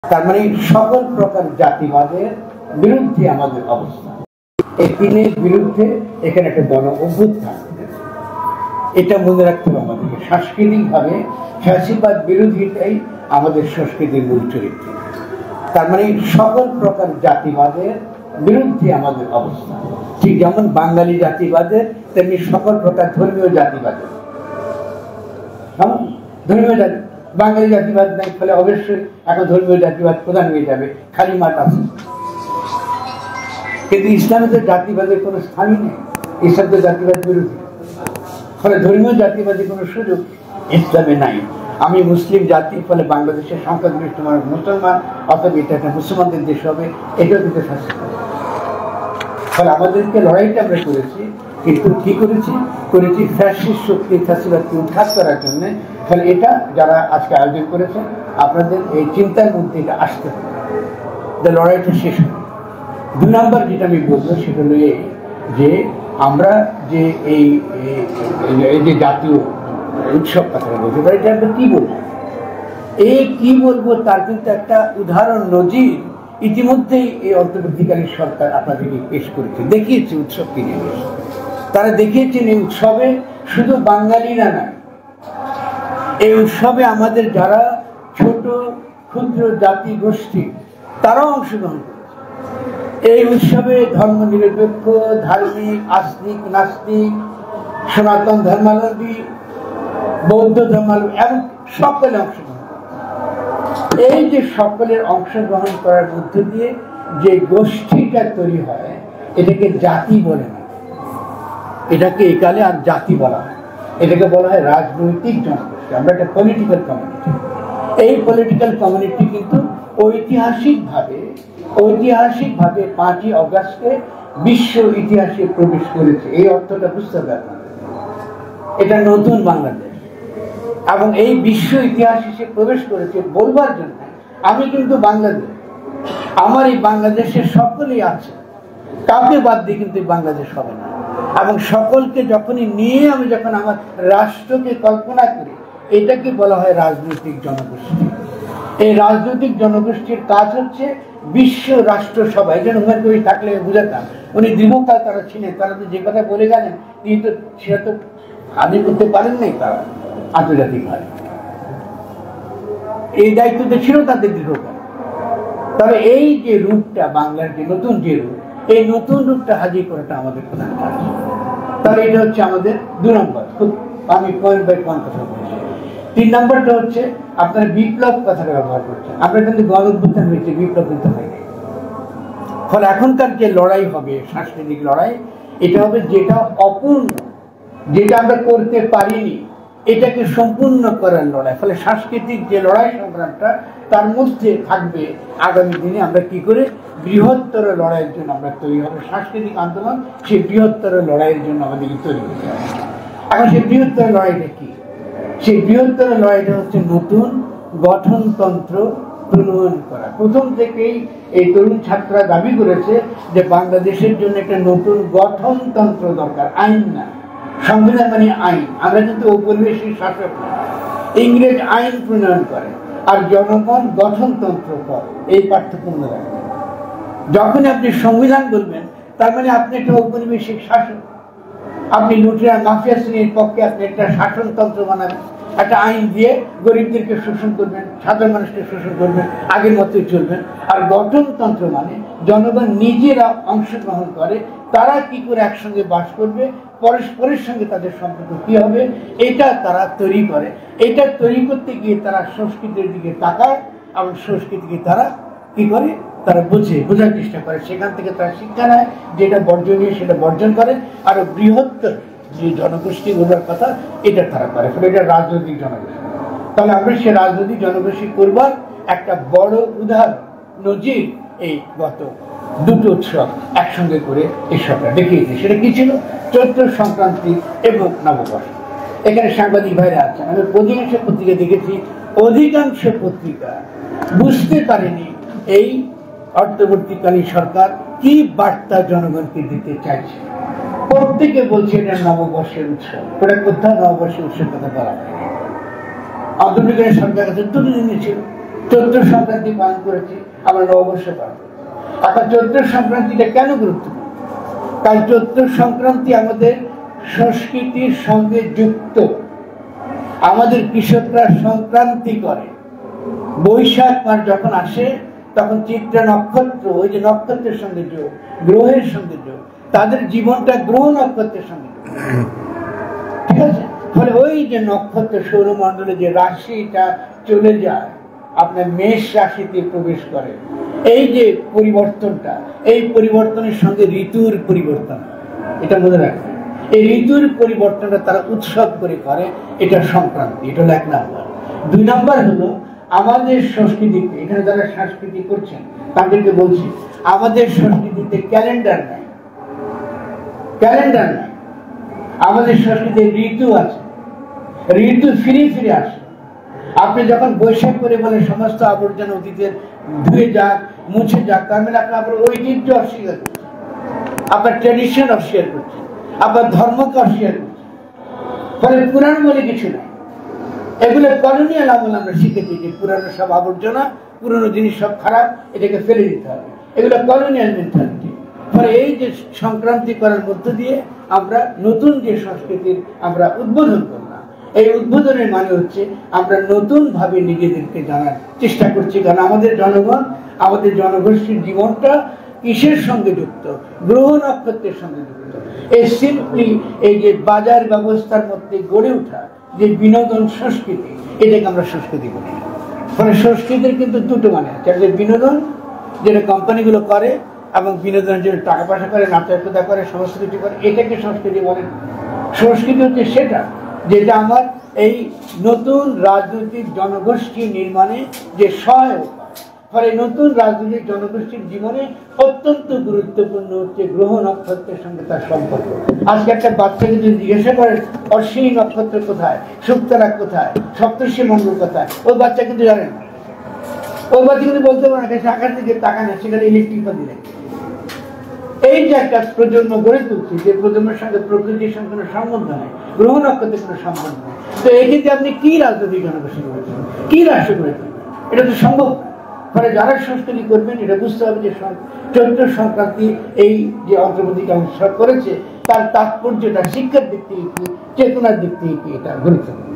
তার মানে সকল প্রকার জাতিবাদের বিরুদ্ধে আমাদের অবস্থান। এই তিনের বিরুদ্ধে এখানে একটা গণ অভ্যুত্থান, এটা মনে রাখতে হবে আমাদেরকে। সাংস্কৃতিক ভাবে ফ্যাসিবাদ বিরোধিতাই আমাদের সংস্কৃতির মূল চরিত্র। তার মানে সকল প্রকার জাতিবাদের বিরুদ্ধে আমাদের অবস্থান। ঠিক যেমন বাঙালি জাতিবাদের, তেমনি সকল প্রকার ধর্মীয় জাতিবাদের। ধর্মীয় জাতি বাঙালি জাতিবাদ নাই, ফলে অবশ্যই এখন ধর্মীয় জাতিবাদ প্রধান হয়ে যাবে, খালি মাঠ আছে। কিন্তু ইসলামে তো জাতিবাদের কোনো স্থানই নেই, ইসলাম তো জাতিবাদ বিরোধী, ফলে ধর্মীয় জাতিবাদী কোনো সুযোগ ইসলামে নাই। আমি মুসলিম জাতি, ফলে বাংলাদেশের সংখ্যাগরিষ্ঠ মানুষ মুসলমান, অথবা এটা একটা মুসলমানদের দেশ হবে, এটাও কিন্তু শাসন। ফলে আমাদেরকে লড়াইটা আমরা করেছি, কিন্তু কি করেছি ফ্যাসিস্ট শক্তি ফ্যাসিবাদকে উৎখাত করার জন্য। ফলে এটা যারা আজকে আয়োজন করেছেন, আপনাদের এই চিন্তার মধ্যে এটা আসতে হবে যে লড়াইটা শেষ হবে। 2 নম্বর যেটা আমি বলবো সেটা হলো যে আমরা যে এই যে জাতীয় উৎসব কথা বলতে পারি, এটা আমরা কি বলবো, কি বলবো তার কিন্তু একটা উদাহরণ নজির ইতিমধ্যেই এই অন্তর্বর্তীকালীন সরকার আপনাদেরকে পেশ করেছে, দেখিয়েছে উৎসব কি জিনিস। তারা দেখিয়েছেন এই উৎসবে শুধু বাঙালিরা না, এই উৎসবে আমাদের যারা ছোট ক্ষুদ্র জাতি গোষ্ঠী তারাও অংশগ্রহণ করেছে। এই উৎসবে ধর্ম নিরপেক্ষ, ধার্মিক, আস্তিক, নাস্তিক, সনাতন ধর্মাবলম্বী, বৌদ্ধ ধর্মাবলম্বী এবং সকলে অংশগ্রহণ। এই যে সকলের অংশগ্রহণ করার মধ্য দিয়ে যে গোষ্ঠীটা তৈরি হয়, এটাকে জাতি বলে না, এটাকে একালে আর জাতি বলা হয়, এটাকে বলা হয় রাজনৈতিক জনগোষ্ঠী। আমরা একটা পলিটিক্যাল কমিউনিটি। এই পলিটিক্যাল কমিউনিটি কিন্তু ঐতিহাসিকভাবে 5ই অগাস্টে বিশ্ব ইতিহাসে প্রবেশ করেছে। এই অর্থটা বুঝতে হবে আপনাদের। এটা নতুন বাংলাদেশ, এবং এই বিশ্ব ইতিহাসে সে প্রবেশ করেছে বলবার জন্য আমি কিন্তু বাংলাদেশ, আমার এই বাংলাদেশের সকলেই আছে, কাউকে বাদ দিয়ে কিন্তু বাংলাদেশ হবে না। এবং সকলকে যখনই নিয়ে আমি যখন আমার রাষ্ট্রকে কল্পনা করি, এটাকে বলা হয় রাজনৈতিক জনগোষ্ঠী। এই রাজনৈতিক জনগোষ্ঠীর কাজ হচ্ছে বিশ্ব রাষ্ট্র সভা। এই জন্য হুমায়ুন কবির থাকলে বুঝাতাম, উনি দীর্ঘকাল তারা ছিলেন, তারা তো যে কথা বলে গেলেন সেটা তো হাজির করতে পারেন নাই তারা আন্তর্জাতিকভাবে। এই দায়িত্বটা ছিল তাদের দীর্ঘকাল। তবে এই যে রূপটা বাংলার যে নতুন যে রূপ, এই নতুন রূপটা হাজির করাটা আমাদের প্রধান কাজ। তাহলে এটা হচ্ছে আমাদের 2 নম্বর। আমি পয়েন্ট বাই পয়েন্ট কথা বলছি। 3 নম্বরটা হচ্ছে আপনার বিপ্লব কথাটা ব্যবহার করছেন। আমরা কিন্তু গণ অভ্যুত্থান হয়েছে, বিপ্লব কিন্তু হয়নি। ফলে এখনকার যে লড়াই হবে, সাংস্কৃতিক লড়াই, এটা হবে যেটা অপূর্ণ, যেটা আমরা করতে পারিনি, এটাকে সম্পূর্ণ করার লড়াই। ফলে সাংস্কৃতিক যে লড়াই সংগ্রামটা, তার মধ্যে থাকবে আগামী দিনে আমরা কি করে বৃহত্তর লড়াইয়ের জন্য আমরা তৈরি হবে। সাংস্কৃতিক আন্দোলন সেই বৃহত্তর লড়াইয়ের জন্য আমাদেরকে তৈরি করতে হবে। এখন সেই বৃহত্তর লড়াইটা কি? সেই বৃহত্তর লড়াইটা হচ্ছে নতুন গঠনতন্ত্র প্রণয়ন করা। প্রথম থেকেই এই তরুণ ছাত্ররা দাবি করেছে যে বাংলাদেশের জন্য একটা নতুন গঠনতন্ত্র দরকার, আইন না। সংবিধান মানে আইন। আমরা কিন্তু ঔপনিবেশিক শাসক, ইংরেজ আইন প্রণয়ন করে আর জনগণ গঠনতন্ত্র করে, এই পার্থক্য মনে রাখবেন। যখন আপনি সংবিধান বলবেন, তার মানে আপনি একটা ঔপনিবেশিক শাসক। আপনি লুটেরা মাফিয়া শ্রেণীর পক্ষে আপনি একটা শাসনতন্ত্র বানাবেন, একটা আইন দিয়ে গরিবদেরকে শোষণ করবেন, সাধারণ মানুষকে শোষণ করবেন, আগের মতোই চলবেন। আর গঠনতন্ত্র মানে জনগণ নিজেরা অংশগ্রহণ করে, তারা কি করে একসঙ্গে বাস করবে, পরস্পরের সঙ্গে তাদের সম্পর্ক কি হবে, এটা তারা তৈরি করে। এটা তৈরি করতে গিয়ে তারা সংস্কৃতির দিকে তাকায় এবং সংস্কৃতিকে তারা কি করে, তারা বোঝার চেষ্টা করে। সেখান থেকে তারা শিক্ষা নেয়, যেটা বর্জনীয় সেটা বর্জন করে, আর বৃহত্তর যে জনগোষ্ঠী বোঝার কথা এটা তারা করে। ফলে এটা রাজনৈতিক জনগোষ্ঠী। তাহলে আমরা সে রাজনৈতিক জনগোষ্ঠী করবার একটা বড় উদাহরণ নজির এই গত 2টো উৎসব একসঙ্গে করে এই সরকার দেখিয়েছে। সেটা কি ছিল? চৈত্র সংক্রান্তি এবং নববর্ষ। এখানে সাংবাদিক ভাইরা আছেন, আমি অধিকাংশ পত্রিকা দেখেছি, অধিকাংশ পত্রিকা বুঝতে পারেনি এই অন্তর্বর্তীকালীন সরকার কি বার্তা জনগণকে দিতে চাইছে। প্রত্যেকে বলছে এটা নববর্ষের উৎসব, ওটা কোথাও নববর্ষের উৎসব কথা বলা হয়। অন্তর্বর্তীকালীন সরকার কাছে 2টি জিনিস ছিল, চৈত্র সংক্রান্তি পালন করেছি, আমরা নববর্ষ পালন করেছি। এখন চৈত্র সংক্রান্তিটা কেন গুরুত্বপূর্ণ? কারণ চৈত্র সংক্রান্তি আমাদের সংস্কৃতির সঙ্গে যুক্ত। আমাদের কৃষকরা সংক্রান্তি করে, বৈশাখ মাস যখন আসে তখন চিত্রা নক্ষত্র, ওই যে নক্ষত্রের সঙ্গে যোগ, গ্রহের সঙ্গে যোগ, তাদের জীবনটা গ্রহ নক্ষত্রের সঙ্গে যোগ, ঠিক আছে? ফলে ওই যে নক্ষত্র সৌরমণ্ডলে যে রাশিটা চলে যায়, আপনার মেষ রাশিতে প্রবেশ করে, এই যে পরিবর্তনটা, এই পরিবর্তনের সঙ্গে ঋতুর পরিবর্তন, এটা মনে রাখবেন। এই ঋতুর পরিবর্তনটা তারা উৎসব করে করে, এটা সংক্রান্তি। এটা হলো 1 নাম্বার। 2 নাম্বার হলো আমাদের সংস্কৃতিতে, এখানে যারা সংস্কৃতি করছেন তাদেরকে বলছি, আমাদের সংস্কৃতিতে ক্যালেন্ডার নাই, ক্যালেন্ডার নাই। আমাদের সংস্কৃতিতে ঋতু আছে, ঋতু ফিরে ফিরে আসে। আপনি যখন বৈশাখ করে বলে সমস্ত আবর্জনা অতীতের ধুয়ে যাক, মুছে যাক, তার মানে আপনি আপনার ঐতিহ্য অস্বীকার করছেন, আপনার ট্র্যাডিশন অস্বীকার করছেন, আপনার ধর্মকে অস্বীকার করছেন। ফলে পুরাণ বলে কিছু নাই। এগুলো কলোনিয়াল আমল আমরা শিখেছি যে পুরানো সব আবর্জনা, পুরনো জিনিস সব খারাপ, এটাকে ফেলে দিতে হবে। এগুলো কলোনিয়াল মেন্টালিটি। ফলে এই যে সংক্রান্তি করার মধ্য দিয়ে আমরা নতুন যে সংস্কৃতির আমরা উদ্বোধন করলাম, এই উদ্বোধনের মানে হচ্ছে আমরা নতুন ভাবে নিজেদেরকে জানার চেষ্টা করছি। কারণ আমাদের জনগণ, আমাদের জনগোষ্ঠীর জীবনটা কিসের সঙ্গে যুক্ত? গ্রহ নক্ষত্রের সঙ্গে যুক্ত। এই সিম্পলি এই যে বাজার ব্যবস্থার মধ্যে গড়ে ওঠা যে বিনোদন সংস্কৃতি, এটাকে আমরা সংস্কৃতি বলি। ফলে সংস্কৃতির কিন্তু দুটো মানে আছে, একটা বিনোদন যেটা কোম্পানিগুলো করে, এবং বিনোদনের জন্য টাকা পয়সা করে, নাটকতা করে, সমস্ত কিছু করে, এটাকে সংস্কৃতি বলে। সংস্কৃতি হচ্ছে সেটা যেটা আমার এই নতুন রাজনৈতিক জনগোষ্ঠী নির্মাণে যে সহায়ক। ফলে নতুন রাজনৈতিক জনগোষ্ঠীর জীবনে অত্যন্ত গুরুত্বপূর্ণ হচ্ছে গ্রহ নক্ষত্রের সঙ্গে তার সম্পর্ক। আজকে একটা বাচ্চাকে যদি জিজ্ঞাসা করেন অশ্বিনী নক্ষত্র কোথায়, শুক্তারা কোথায়, সপ্তর্ষি মণ্ডল কোথায়, ওই বাচ্চা কিন্তু জানে না। ওই বাচ্চা কিন্তু বলতে পারে না, আকাশ দিকে তাকায় না, সেখানে ইলেকট্রিক বা দিলে। এই যে একটা প্রজন্ম গড়ে তুলছে, যে প্রজন্মের সঙ্গে প্রকৃতির সঙ্গে কোনো সম্বন্ধ নেই, গ্রহ নক্ষত্রের কোনো সম্বন্ধ নেই, তো এক্ষেত্রে আপনি কি রাজনৈতিক জনগোষ্ঠী গড়ে তুলবেন, কি রাষ্ট্র গড়ে তুলবেন? এটা তো সম্ভব না। ফলে যারা সংস্কৃতি করবেন এটা বুঝতে হবে যে চৈত্র সংক্রান্তি এই যে অন্তর্বর্তীকালীন সরকার করেছে, তার তাৎপর্যটা শিক্ষার দিক থেকে কি, চেতনার দিক থেকে কি, এটা গুরুত্বপূর্ণ।